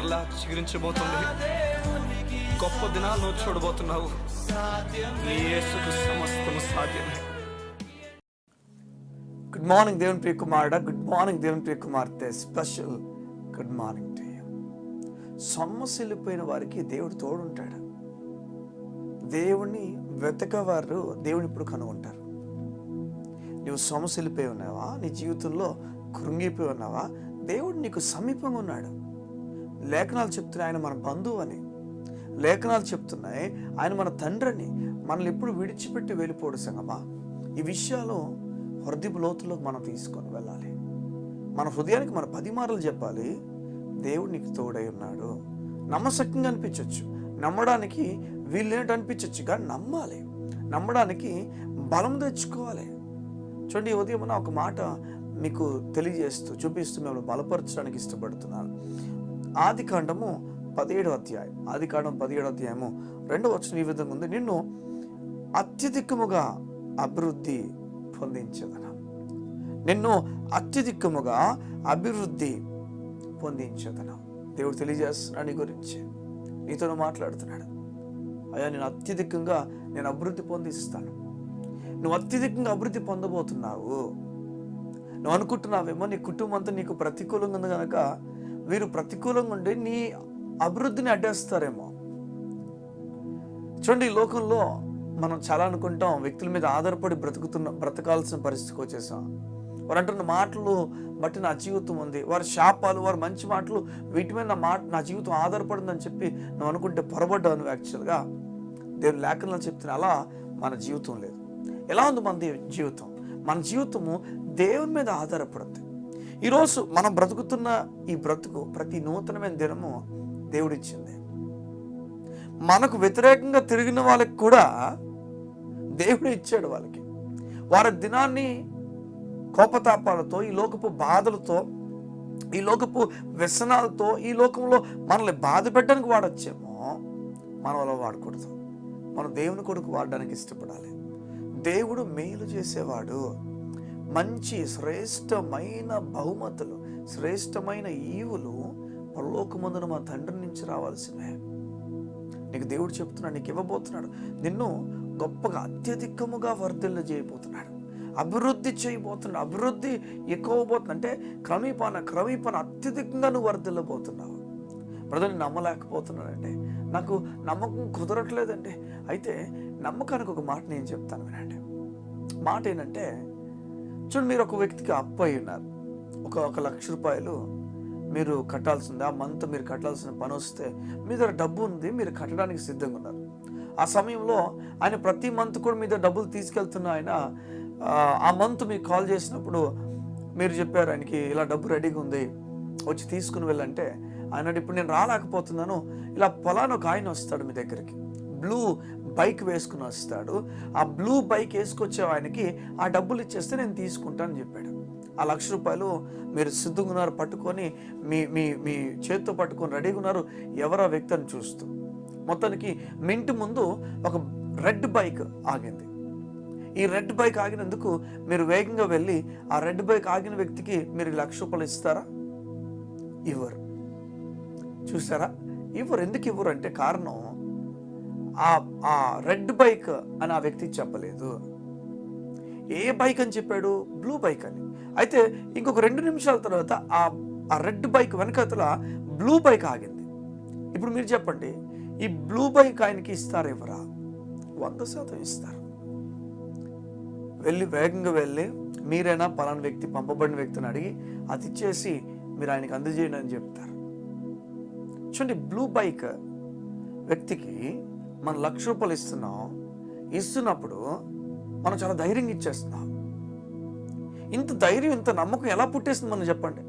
మరలా చిగురించబోతుంది. గొప్ప దినాలను చూడబోతున్నావు. నీ యేసుకు సమస్తము సాధ్యమే. గుడ్ మార్నింగ్ దేవుని ప్రియ కుమారుడా, గుడ్ మార్నింగ్ దేవుని ప్రియ కుమార్తె. Special good morning to you. సొమ్మసిల్లిపోయిన వారికి దేవుడు తోడుంటాడు. దేవుణ్ణి వెతకవారు దేవుని ఇప్పుడు కనుగొంటారు. నువ్వు సొమ్మసిల్లిపోయి ఉన్నావా? నీ జీవితంలో కృంగిపోయి ఉన్నావా? దేవుడు నీకు సమీపంగా ఉన్నాడు. లేఖనాలు చెప్తున్నాయి ఆయన మన బంధువు అని. లేఖనాలు చెప్తున్నాయి ఆయన మన తండ్రి అని. మనల్ని ఎప్పుడు విడిచిపెట్టి వెళ్ళిపోడు సంగమా. ఈ విషయాలు హృదయపు లోతులోకి మనం తీసుకొని వెళ్ళాలి. మన హృదయానికి మన 10 మార్లు చెప్పాలి, దేవుడు నీకు తోడై ఉన్నాడు. నమ్మశక్యంగా అనిపించవచ్చు, నమ్మడానికి వీళ్ళేంటి అనిపించవచ్చు, కానీ నమ్మాలి. నమ్మడానికి బలం తెచ్చుకోవాలి. చూడండి, ఉదయం ఒక మాట మీకు తెలియజేస్తూ చూపిస్తూ మిమ్మల్ని బలపరచడానికి ఇష్టపడుతున్నాను. ఆదికాండము 17వ అధ్యాయం, ఆదికాండం 17వ అధ్యాయము 2వ వచనం ఈ విధంగా ఉంది. నిన్ను అత్యధికముగా అభివృద్ధి పొందించదను. నిన్ను అత్యధికముగా అభివృద్ధి పొందించదను. దేవుడు తెలియజేస్తున్నాడు నీ గురించి, నీతో మాట్లాడుతున్నాడు. అయ్యా, నేను అత్యధికంగా అభివృద్ధి పొందిస్తాను. నువ్వు అత్యధికంగా అభివృద్ధి పొందబోతున్నావు. నువ్వు అనుకుంటున్నావేమో నీ కుటుంబం అంతా నీకు ప్రతికూలంగా ఉంది కనుక వీరు ప్రతికూలంగా ఉండి నీ అభివృద్ధిని అడ్డేస్తారేమో. చూడండి, ఈ లోకంలో మనం చాలా అనుకుంటాం, వ్యక్తుల మీద ఆధారపడి బ్రతకాల్సిన పరిస్థితికి వచ్చేసాం. వారు అంటున్న మాటలు బట్టి నా జీవితం ఉంది, వారి శాపాలు, వారి మంచి మాటలు, వీటి మీద నా జీవితం ఆధారపడిందని చెప్పి నువ్వు అనుకుంటే పొరబడ్డావు. నువ్వు యాక్చువల్గా దేవుని లేఖనాలు చెప్తున్నా అలా మన జీవితం లేదు. ఎలా ఉంది మన జీవితం? మన జీవితము దేవుని మీద ఆధారపడుతుంది. ఈరోజు మనం బ్రతుకుతున్న ఈ బ్రతుకు ప్రతి నూతనమైన దినము దేవుడిచ్చింది. మనకు వ్యతిరేకంగా తిరిగిన వాళ్ళకి కూడా దేవుడు ఇచ్చాడు. వాళ్ళకి వారి దినాన్ని కోపతాపాలతో, ఈ లోకపు బాధలతో, ఈ లోకపు వ్యసనాలతో, ఈ లోకంలో మనల్ని బాధ పెట్టడానికి వాడొచ్చేమో, మనం అలా వాడకూడదు. మనం దేవుని కొరకు వాడడానికి ఇష్టపడాలి. దేవుడు మేలు చేసేవాడు. మంచి శ్రేష్టమైన బహుమతులు, శ్రేష్టమైన ఈవులు పరలోకమందున మా తండ్రి నుంచి రావాల్సినవే. నీకు దేవుడు చెప్తున్నాడు, నీకు ఇవ్వబోతున్నాడు. నిన్ను గొప్పగా అత్యధికముగా వర్ధిల్ల చేయబోతున్నాడు, అభివృద్ధి చేయబోతున్నాడు. అభివృద్ధి ఎక్కువ పోతుంది అంటే క్రమీపాన అత్యధికంగా నువ్వు వర్ధిల్లబోతున్నావు. బ్రదర్, నేను నమ్మలేకపోతున్నానండి, నాకు నమ్మకం కుదరట్లేదండి. అయితే నమ్మకానికి ఒక మాట నేను చెప్తాను వినండి. మాట ఏంటంటే, చూడండి, మీరు ఒక వ్యక్తికి అప్పు అయి ఉన్నారు. ఒక 1 లక్ష రూపాయలు మీరు కట్టాల్సింది. ఆ మంత్ మీరు కట్టాల్సిన పని వస్తే మీ దగ్గర డబ్బు ఉంది, మీరు కట్టడానికి సిద్ధంగా ఉన్నారు. ఆ సమయంలో ఆయన ప్రతి మంత్ కూడా మీ దగ్గర డబ్బులు తీసుకెళ్తున్న ఆయన ఆ మంత్ మీకు కాల్ చేసినప్పుడు మీరు చెప్పారు ఆయనకి, ఇలా డబ్బు రెడీగా ఉంది, వచ్చి తీసుకుని వెళ్ళంటే ఆయన ఇప్పుడు నేను రాలేకపోతున్నాను, ఇలా పొలాన్ని ఒక ఆయన వస్తాడు మీ దగ్గరికి, బ్లూ బైక్ వేసుకుని వస్తాడు. ఆ బ్లూ బైక్ వేసుకొచ్చే ఆయనకి ఆ డబ్బులు ఇచ్చేస్తే నేను తీసుకుంటానని చెప్పాడు. ఆ 1 లక్ష రూపాయలు మీరు సిద్ధంగా ఉన్నారు, పట్టుకొని మీ చేతితో పట్టుకొని రెడీగా ఉన్నారు. ఎవరో వ్యక్తిని చూస్తూ మొత్తానికి మీ ఇంటి ముందు ఒక రెడ్ బైక్ ఆగింది. ఈ రెడ్ బైక్ ఆగినందుకు మీరు వేగంగా వెళ్ళి ఆ రెడ్ బైక్ ఆగిన వ్యక్తికి మీరు 1 లక్ష రూపాయలు ఇస్తారా? ఇవ్వరు. చూసారా, ఇవ్వరు. ఎందుకు ఇవ్వరు అంటే కారణం, ఆ రెడ్ బైక్ అని ఆ వ్యక్తికి చెప్పలేదు. ఏ బైక్ అని చెప్పాడు? బ్లూ బైక్ అని. అయితే ఇంకొక 2 నిమిషాల తర్వాత ఆ రెడ్ బైక్ వెనకతల బ్లూ బైక్ ఆగింది. ఇప్పుడు మీరు చెప్పండి, ఈ బ్లూ బైక్ ఆయనకి ఇస్తారా? ఇవ్వరా? 100% ఇస్తారు. వేగంగా వెళ్ళి మీరైనా పలానా వ్యక్తి, పంపబడిన వ్యక్తిని అడిగి అది ఇచ్చేసి మీరు ఆయనకి అందజేయండి అని చెప్తారు. చూడండి, బ్లూ బైక్ వ్యక్తికి మనం 1 లక్ష రూపాయలు ఇస్తున్నప్పుడు మనం చాలా ధైర్యంగా ఇచ్చేస్తున్నాం. ఇంత ధైర్యం, ఇంత నమ్మకం ఎలా పుట్టేస్తుంది మనం చెప్పండి?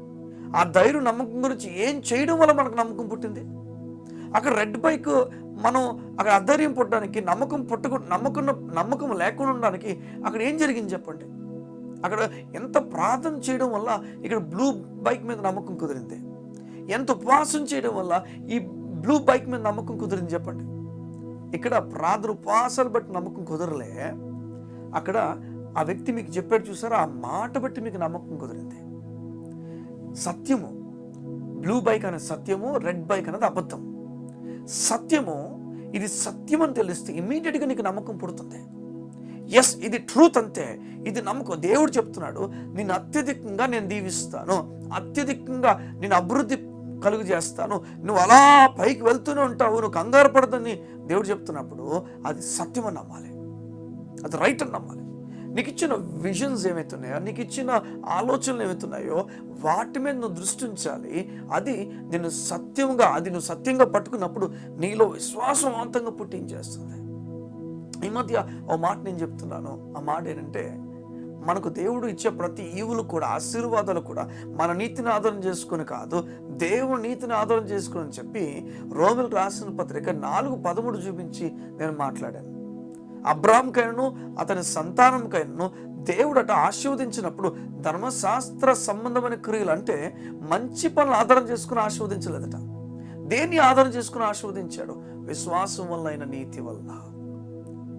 ఆ ధైర్యం, నమ్మకం గురించి ఏం చేయడం వల్ల మనకు నమ్మకం పుట్టింది? అక్కడ రెడ్ బైక్ మనం అక్కడ అధైర్యం పుట్టడానికి, నమ్మకం లేకుండా ఉండడానికి అక్కడ ఏం జరిగింది చెప్పండి? అక్కడ ఎంత ప్రార్థన చేయడం వల్ల ఇక్కడ బ్లూ బైక్ మీద నమ్మకం కుదిరింది? ఎంత ఉపవాసం చేయడం వల్ల ఈ బ్లూ బైక్ మీద నమ్మకం కుదిరింది చెప్పండి? ఇక్కడ ప్రార్థన ఉపవాసాలు బట్టి నమ్మకం కుదరలే, అక్కడ ఆ వ్యక్తి మీకు చెప్పాడు చూసారా, ఆ మాట బట్టి మీకు నమ్మకం కుదిరింది. సత్యము బ్లూ బైక్ అనే సత్యము, రెడ్ బైక్ అనేది అబద్ధం. సత్యము, ఇది సత్యం అని తెలిస్తే ఇమ్మీడియట్గా నీకు నమ్మకం పుడుతుంది. ఎస్, ఇది ట్రూత్ అంతే, ఇది నమ్మకం. దేవుడు చెప్తున్నాడు, నేను అత్యధికంగా నేను దీవిస్తాను, అత్యధికంగా నేను అభివృద్ధి కలుగు చేస్తాను, నువ్వు అలా పైకి వెళ్తూనే ఉంటావు, నువ్వు కంగారు పడదని దేవుడు చెప్తున్నప్పుడు అది సత్యం అని నమ్మాలి, అది రైట్ అని నమ్మాలి. నీకు ఇచ్చిన విజన్స్ ఏమవుతున్నాయో, నీకు ఇచ్చిన ఆలోచనలు ఏమవుతున్నాయో వాటి మీద నువ్వు దృష్టి ఉంచాలి. అది నేను సత్యంగా, అది నువ్వు సత్యంగా పట్టుకున్నప్పుడు నీలో విశ్వాసవంతంగా పుట్టించేస్తుంది. ఈ మధ్య ఓ మాట నేను చెప్తున్నాను. ఆ మాట ఏంటంటే, మనకు దేవుడు ఇచ్చే ప్రతి ఈవులు కూడా, ఆశీర్వాదాలు కూడా మన నీతిని ఆధారం చేసుకుని కాదు, దేవుడు నీతిని ఆధారం చేసుకుని అని చెప్పి రోమిలకు రాసిన పత్రిక 4:13 చూపించి నేను మాట్లాడాను. అబ్రాహాముకైనను అతని సంతానంకైనను దేవుడట ఆశీర్వదించినప్పుడు ధర్మశాస్త్ర సంబంధమైన క్రియలు అంటే మంచి పనులు ఆధారం చేసుకుని ఆశీర్వదించలేదట. దేన్ని ఆధారం చేసుకుని ఆశీర్వదించాడు? విశ్వాసం వల్ల అయిన నీతి వల్ల.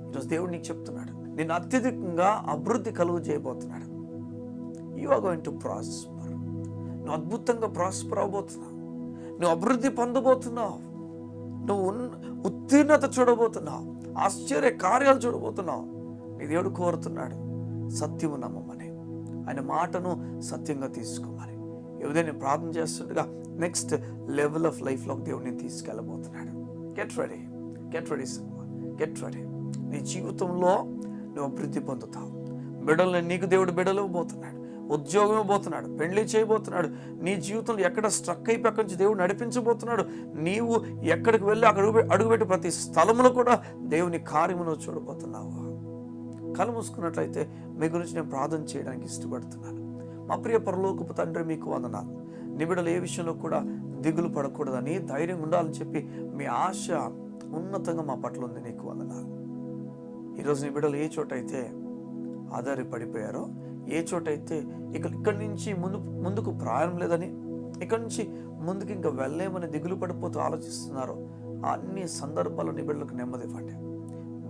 ఈరోజు దేవుడు నీకు చెప్తున్నాడు, నేను అత్యధికంగా అభివృద్ధి కలుగు చేయబోతున్నాడు. You are going to prosper. నువ్వు అద్భుతంగా ప్రాస్పర్ అవబోతున్నావు, నువ్వు అభివృద్ధి పొందబోతున్నావు, నువ్వు ఉత్తీర్ణత చూడబోతున్నావు, ఆశ్చర్య కార్యాలు చూడబోతున్నావు. నీ దేవుడు కోరుతున్నాడు సత్యము నమ్మమని, ఆయన మాటను సత్యంగా తీసుకోమని. ఏదైనా ప్రార్థన చేస్తుండగా నెక్స్ట్ లెవెల్ ఆఫ్ లైఫ్లోకి దేవుడిని తీసుకెళ్ళబోతున్నాడు. Get ready, get ready, get ready. నీ జీవితంలో నువ్వు అభివృద్ధి పొందుతావు. బిడ్డలు, నీకు దేవుడు బిడ్డలు ఇవ్వబోతున్నాడు, ఉద్యోగం ఇవ్వబోతున్నాడు, పెళ్లి చేయబోతున్నాడు. నీ జీవితంలో ఎక్కడ స్ట్రక్ అయిపోయి అక్కడి నుంచి దేవుడు నడిపించబోతున్నాడు. నీవు ఎక్కడికి వెళ్ళి అక్కడ అడుగుపెట్టి ప్రతి స్థలంలో కూడా దేవుని కార్యమును చూడబోతున్నావు. కళ్ళు మూసుకున్నట్లయితే మీ గురించి నేను ప్రార్థన చేయడానికి ఇష్టపడుతున్నాను. మా ప్రియ పరలోకపు తండ్రి, మీకు వందనాలు. నీ బిడ్డలు ఏ విషయంలో కూడా దిగులు పడకూడదని, ధైర్యం ఉండాలని చెప్పి మీ ఆశ ఉన్నతంగా మా పట్ల ఉంది. నీకు వందనాలు. ఈరోజు నీ బిడ్డలు ఏ చోట అయితే ఆధారపడిపోయారో, ఏ చోట అయితే ఇక్కడి నుంచి ముందుకు ప్రయాణం లేదని, ఇక్కడి నుంచి ముందుకు ఇంకా వెళ్ళలేమని దిగులు పడిపోతూ ఆలోచిస్తున్నారో, అన్ని సందర్భాల్లో నీ బిడ్డలకు నెమ్మది ఇవ్వండి,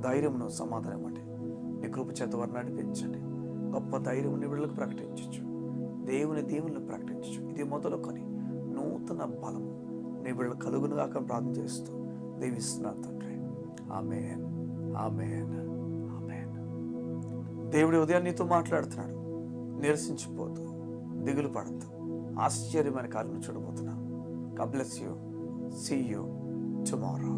ధైర్యమును, సమాధానం ఇవ్వండి. నీ కృప చేత వారిని నడిపించండి. గొప్ప ధైర్యం నీ బిడ్డలకు ప్రకటించచ్చు, దేవుని దీవులను ప్రకటించచ్చు. ఇది మొదలుకొని నూతన బలం నీ బిడ్డలు కలుగును గాక ప్రార్థన చేస్తూ దీవిస్తున్నాను తండ్రి. ఆమేన్, ఆమేన్, ఆమేన్. దేవుడి ఉదయం నీతో మాట్లాడుతున్నాడు. నిరసించిపోతూ, దిగులు పడద్దు, ఆశ్చర్యమైన కార్యం చూడబోతున్నావు. God bless you. See you tomorrow.